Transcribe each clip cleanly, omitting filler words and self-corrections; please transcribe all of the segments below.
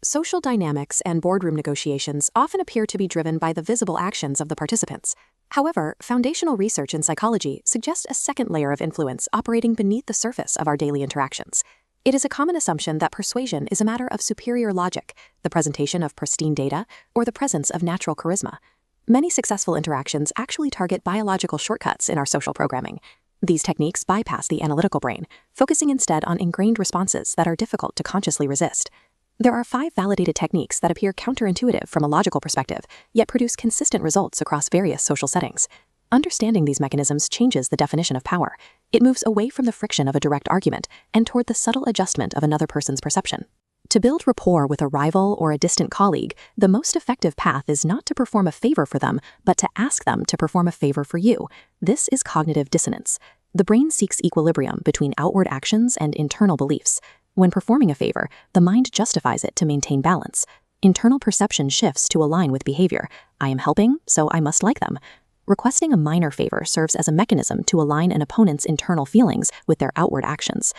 Social dynamics and boardroom negotiations often appear to be driven by the visible actions of the participants. However, foundational research in psychology suggests a second layer of influence operating beneath the surface of our daily interactions. It is a common assumption that persuasion is a matter of superior logic, the presentation of pristine data, or the presence of natural charisma. Many successful interactions actually target biological shortcuts in our social programming. These techniques bypass the analytical brain, focusing instead on ingrained responses that are difficult to consciously resist. There are 5 validated techniques that appear counterintuitive from a logical perspective, yet produce consistent results across various social settings. Understanding these mechanisms changes the definition of power. It moves away from the friction of a direct argument and toward the subtle adjustment of another person's perception. To build rapport with a rival or a distant colleague, the most effective path is not to perform a favor for them, but to ask them to perform a favor for you. This is cognitive dissonance. The brain seeks equilibrium between outward actions and internal beliefs. When performing a favor, the mind justifies it to maintain balance. Internal perception shifts to align with behavior. I am helping, so I must like them. Requesting a minor favor serves as a mechanism to align an opponent's internal feelings with their outward actions.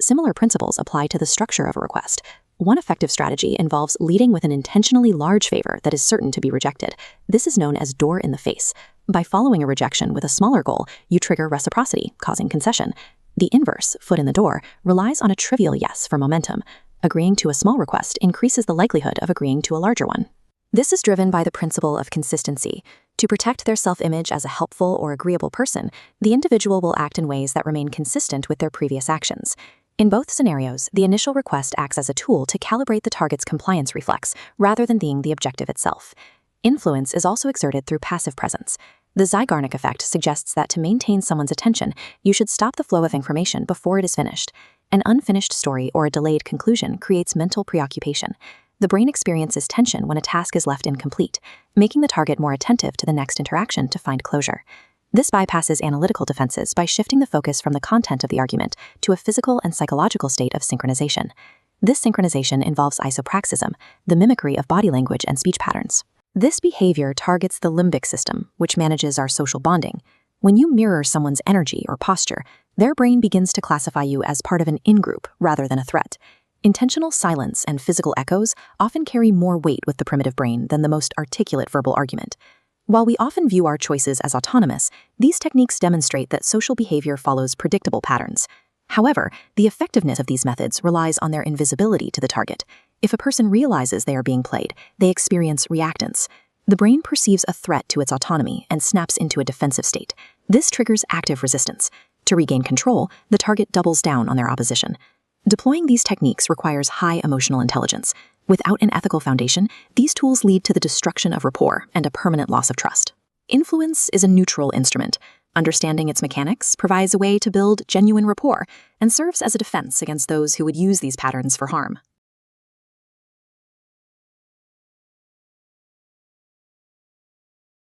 Similar principles apply to the structure of a request. One effective strategy involves leading with an intentionally large favor that is certain to be rejected. This is known as door in the face. By following a rejection with a smaller goal, you trigger reciprocity, causing concession. The inverse, foot in the door, relies on a trivial yes for momentum. Agreeing to a small request increases the likelihood of agreeing to a larger one. This is driven by the principle of consistency. To protect their self-image as a helpful or agreeable person, the individual will act in ways that remain consistent with their previous actions. In both scenarios, the initial request acts as a tool to calibrate the target's compliance reflex, rather than being the objective itself. Influence is also exerted through passive presence. The Zeigarnik effect suggests that to maintain someone's attention, you should stop the flow of information before it is finished. An unfinished story or a delayed conclusion creates mental preoccupation. The brain experiences tension when a task is left incomplete, making the target more attentive to the next interaction to find closure. This bypasses analytical defenses by shifting the focus from the content of the argument to a physical and psychological state of synchronization. This synchronization involves isopraxism, the mimicry of body language and speech patterns. This behavior targets the limbic system, which manages our social bonding. When you mirror someone's energy or posture, their brain begins to classify you as part of an in-group rather than a threat. Intentional silence and physical echoes often carry more weight with the primitive brain than the most articulate verbal argument. While we often view our choices as autonomous, these techniques demonstrate that social behavior follows predictable patterns. However, the effectiveness of these methods relies on their invisibility to the target. If a person realizes they are being played, they experience reactance. The brain perceives a threat to its autonomy and snaps into a defensive state. This triggers active resistance. To regain control, the target doubles down on their opposition. Deploying these techniques requires high emotional intelligence. Without an ethical foundation, these tools lead to the destruction of rapport and a permanent loss of trust. Influence is a neutral instrument. Understanding its mechanics provides a way to build genuine rapport and serves as a defense against those who would use these patterns for harm.